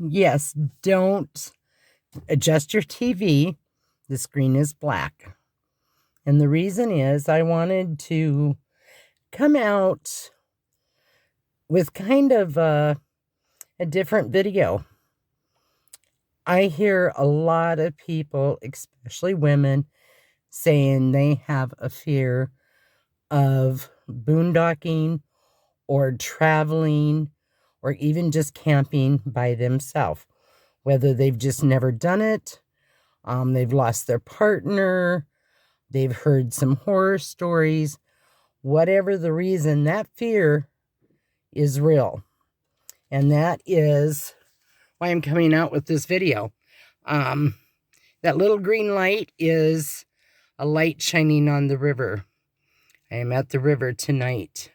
Yes, don't adjust your TV. The screen is black. And the reason is I wanted to come out with kind of a different video. I hear a lot of people, especially women, saying they have a fear of boondocking or traveling or even just camping by themselves. Whether they've just never done it, they've lost their partner, they've heard some horror stories, whatever the reason, that fear is real. And that is why I'm coming out with this video. That little green light is a light shining on the river. I am at the river tonight,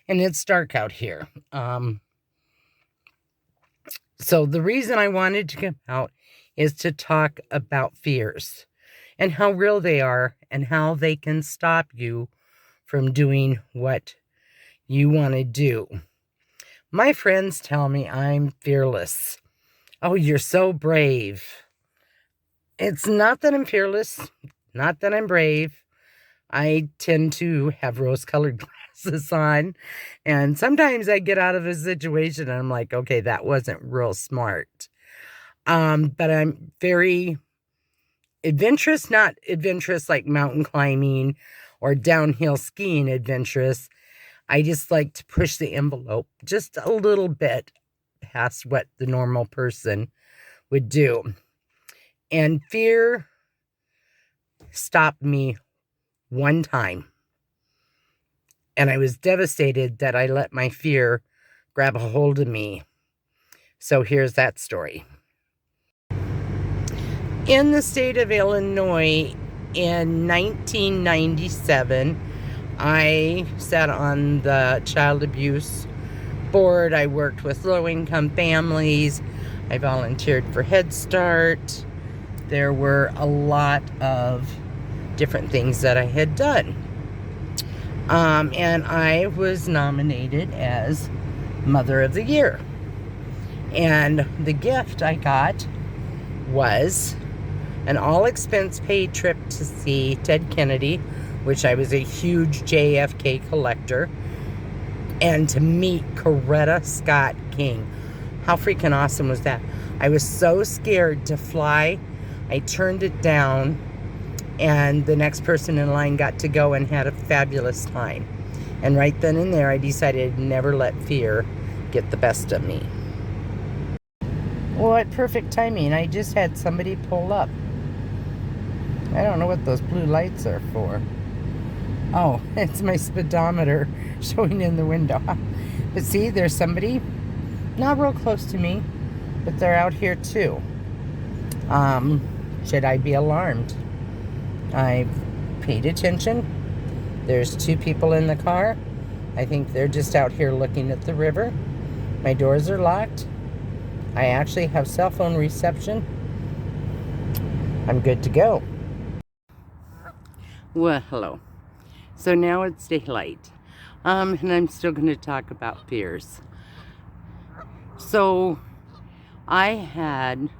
and it's dark out here. So the reason I wanted to come out is to talk about fears and how real they are and how they can stop you from doing what you want to do. My friends tell me I'm fearless. Oh, you're so brave. It's not that I'm fearless, not that I'm brave. I tend to have rose-colored glasses on, and sometimes I get out of a situation and I'm like, okay, that wasn't real smart. But I'm very adventurous, not adventurous like mountain climbing or downhill skiing adventurous. I just like to push the envelope just a little bit past what the normal person would do. And fear stopped me one time. And I was devastated that I let my fear grab a hold of me. So here's that story. In the state of Illinois in 1997, I sat on the child abuse board. I worked with low-income families. I volunteered for Head Start. There were a lot of different things that I had done. And I was nominated as Mother of the Year. And the gift I got was an all-expense-paid trip to see Ted Kennedy, which I was a huge JFK collector, and to meet Coretta Scott King. How freaking awesome was that? I was so scared to fly. I turned it down, and the next person in line got to go and had a fabulous time. And right then and there, I decided to never let fear get the best of me. What perfect timing. I just had somebody pull up. I don't know what those blue lights are for. Oh, it's my speedometer showing in the window. But see, there's somebody not real close to me, but they're out here too. Should I be alarmed? I've paid attention. There's two people in the car. I think they're just out here looking at the river. My doors are locked. I actually have cell phone reception. I'm good to go. Well, hello. So now it's daylight. And I'm still going to talk about fears. So I had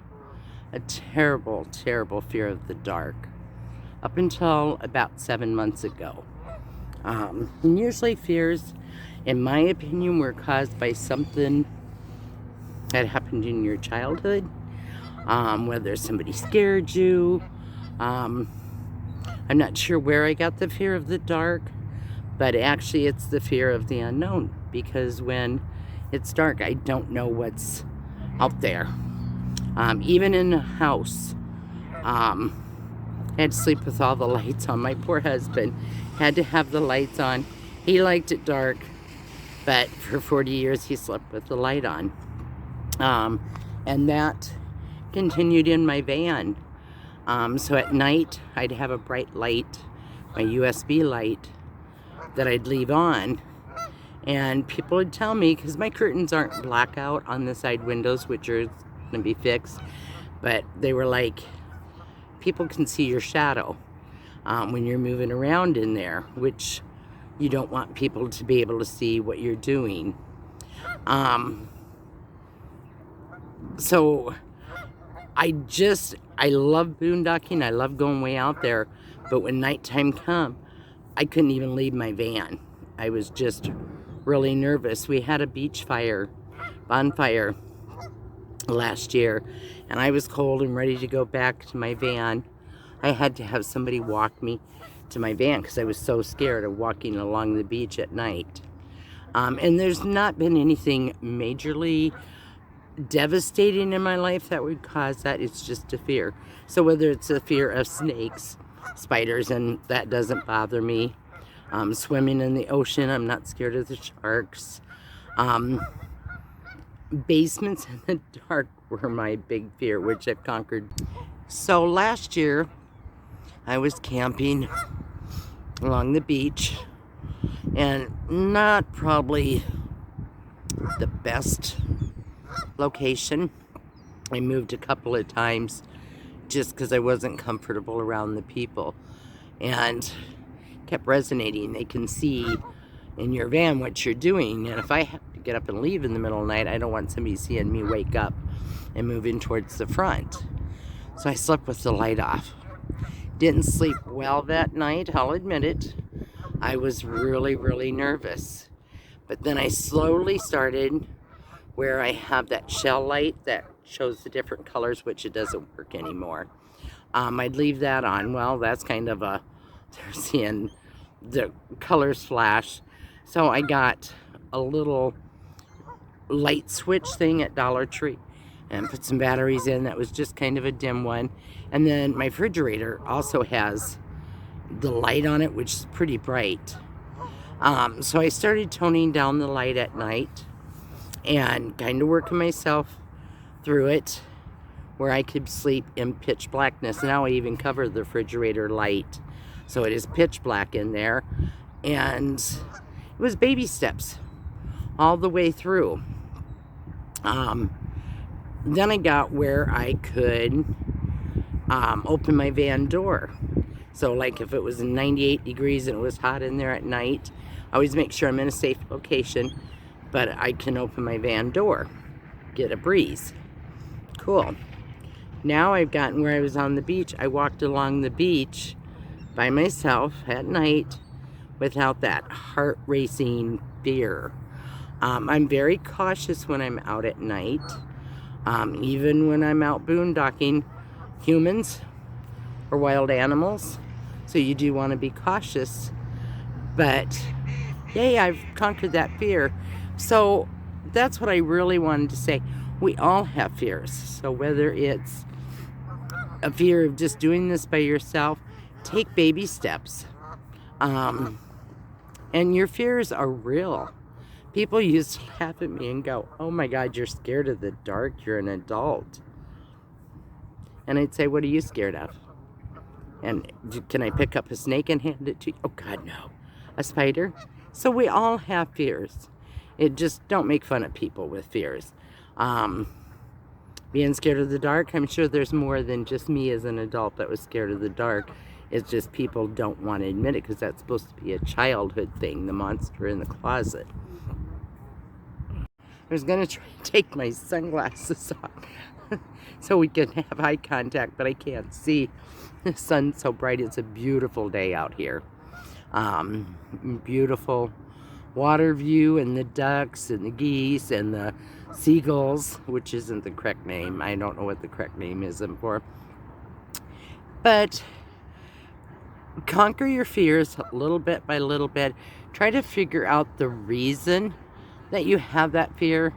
a terrible, terrible fear of the dark up until about 7 months ago. And usually fears, in my opinion, were caused by something that happened in your childhood. Whether somebody scared you. I'm not sure where I got the fear of the dark, but actually it's the fear of the unknown, because when it's dark, I don't know what's out there. Even in a house, I had to sleep with all the lights on. My poor husband had to have the lights on. He liked it dark, but for 40 years he slept with the light on. And that continued in my van. So at night, I'd have a bright light, my USB light, that I'd leave on. And people would tell me, because my curtains aren't blackout on the side windows, which are going to be fixed, but they were like, people can see your shadow when you're moving around in there, which you don't want people to be able to see what you're doing. So I love boondocking. I love going way out there. But when nighttime come, I couldn't even leave my van. I was just really nervous. We had a bonfire last year, and I was cold and ready to go back to my van. I had to have somebody walk me to my van because I was so scared of walking along the beach at night. And there's not been anything majorly devastating in my life that would cause that. It's just a fear. So whether it's a fear of snakes, spiders, and that doesn't bother me. Swimming in the ocean, I'm not scared of the sharks. Basements in the dark were my big fear, which I've conquered. So last year, I was camping along the beach, and not probably the best location. I moved a couple of times just because I wasn't comfortable around the people, and kept resonating. They can see in your van what you're doing, and if I have to get up and leave in the middle of the night, I don't want somebody seeing me wake up and move in towards the front. So I slept with the light off. Didn't sleep well that night, I'll admit it. I was really, really nervous. But then I slowly started where I have that shell light that shows the different colors, which it doesn't work anymore. I'd leave that on. Well, that's kind of they're seeing the colors flash. So I got a little light switch thing at Dollar Tree and put some batteries in. That was just kind of a dim one. And then my refrigerator also has the light on it, which is pretty bright. So I started toning down the light at night and kind of working myself through it where I could sleep in pitch blackness. Now I even cover the refrigerator light, so it is pitch black in there. And it was baby steps all the way through. Then I got where I could open my van door. So like if it was 98 degrees and it was hot in there at night, I always make sure I'm in a safe location, but I can open my van door, get a breeze. Cool. Now I've gotten where I was on the beach. I walked along the beach by myself at night without that heart racing fear. I'm very cautious when I'm out at night. Even when I'm out boondocking, humans or wild animals. So you do want to be cautious. But yay, I've conquered that fear. So that's what I really wanted to say. We all have fears. So whether it's a fear of just doing this by yourself, take baby steps. And your fears are real. People used to laugh at me and go, "Oh my God, you're scared of the dark. You're an adult." And I'd say, "What are you scared of? And can I pick up a snake and hand it to you?" "Oh God, no." "A spider?" So we all have fears. It just don't make fun of people with fears. Being scared of the dark, I'm sure there's more than just me as an adult that was scared of the dark. It's just people don't want to admit it because that's supposed to be a childhood thing, the monster in the closet. I was going to try and take my sunglasses off so we can have eye contact, but I can't see. The sun's so bright. It's a beautiful day out here. Beautiful water view and the ducks and the geese and the seagulls, which isn't the correct name. I don't know what the correct name is for. But conquer your fears little bit by little bit. Try to figure out the reason that you have that fear,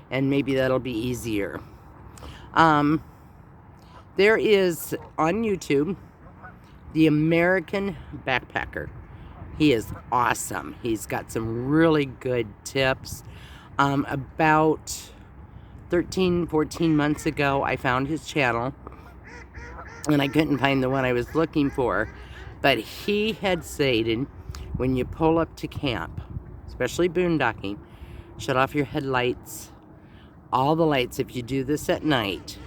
and maybe that'll be easier. There is on YouTube the American Backpacker. He is awesome. He's got some really good tips. About 13, 14 months ago, I found his channel, and I couldn't find the one I was looking for. But he had stated, when you pull up to camp, especially boondocking, shut off your headlights, all the lights. If you do this at night,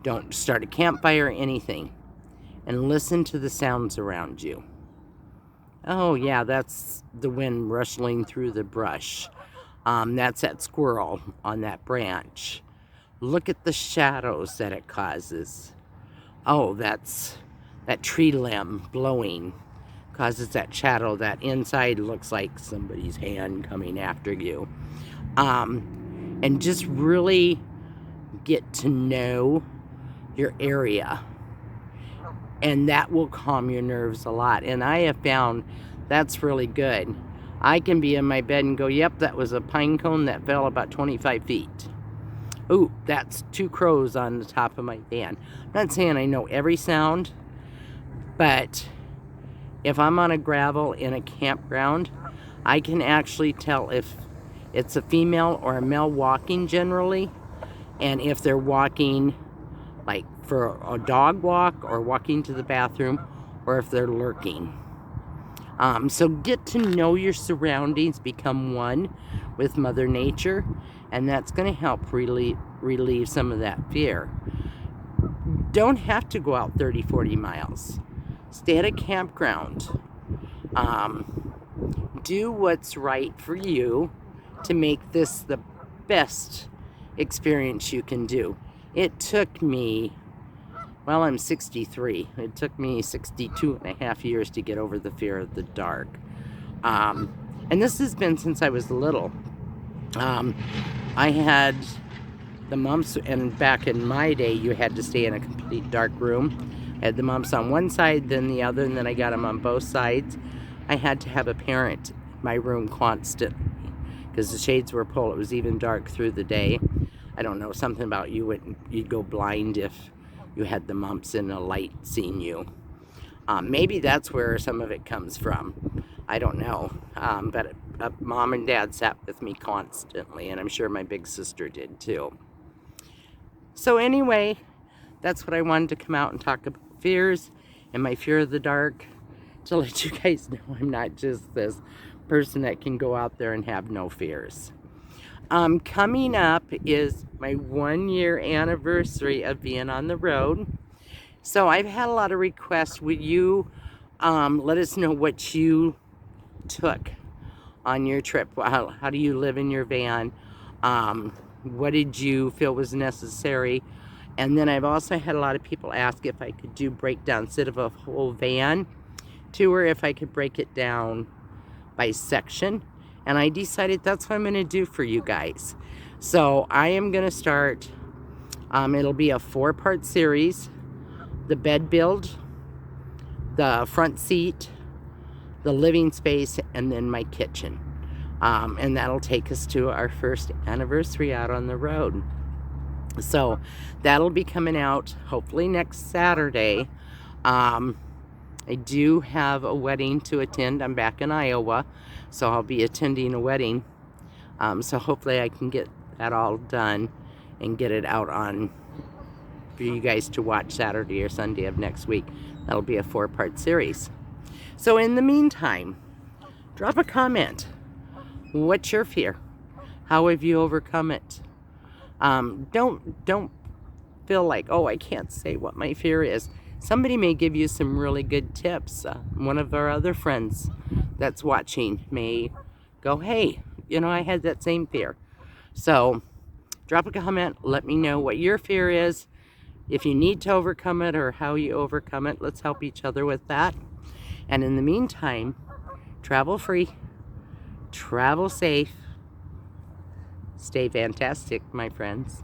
don't start a campfire or anything, and listen to the sounds around you. Oh yeah, that's the wind rustling through the brush. That's that squirrel on that branch. Look at the shadows that it causes. Oh, that tree limb blowing causes that shadow. That inside looks like somebody's hand coming after you. And just really get to know your area. And that will calm your nerves a lot. And I have found that's really good. I can be in my bed and go, yep, that was a pine cone that fell about 25 feet. Ooh, that's 2 crows on the top of my van. I'm not saying I know every sound, but if I'm on a gravel in a campground, I can actually tell if it's a female or a male walking generally, and if they're walking like for a dog walk or walking to the bathroom, or if they're lurking. So get to know your surroundings, become one with Mother Nature, and that's going to help relieve some of that fear. Don't have to go out 30, 40 miles. Stay at a campground. Do what's right for you to make this the best experience you can do. It took me, well, I'm 63. It took me 62 and a half years to get over the fear of the dark. And this has been since I was little. I had the mumps, and back in my day, you had to stay in a complete dark room. I had the mumps on one side, then the other, and then I got them on both sides. I had to have a parent in my room constantly because the shades were pulled. It was even dark through the day. I don't know, something about you'd go blind if you had the mumps and a light seeing you. Maybe that's where some of it comes from. I don't know. But Mom and Dad sat with me constantly, and I'm sure my big sister did too. So anyway, that's what I wanted to come out and talk about fears and my fear of the dark, to let you guys know I'm not just this person that can go out there and have no fears. Coming up is my 1-year anniversary of being on the road. So I've had a lot of requests. Would you let us know what you took on your trip? How do you live in your van? What did you feel was necessary? And then I've also had a lot of people ask if I could do breakdown instead of a whole van tour, if I could break it down by section. And I decided that's what I'm going to do for you guys. So I am going to start, it'll be a 4-part series. The bed build, the front seat, the living space, and then my kitchen. And that'll take us to our first anniversary out on the road. So that'll be coming out hopefully next Saturday. I do have a wedding to attend. I'm back in Iowa, so I'll be attending a wedding. So hopefully I can get that all done and get it out on for you guys to watch Saturday or Sunday of next week. That'll be a 4-part series. So in the meantime, drop a comment. What's your fear? How have you overcome it? Don't feel like, oh, I can't say what my fear is. Somebody may give you some really good tips. One of our other friends that's watching may go, hey, I had that same fear. So drop a comment. Let me know what your fear is. If you need to overcome it or how you overcome it, let's help each other with that. And in the meantime, travel free, travel safe, stay fantastic, my friends.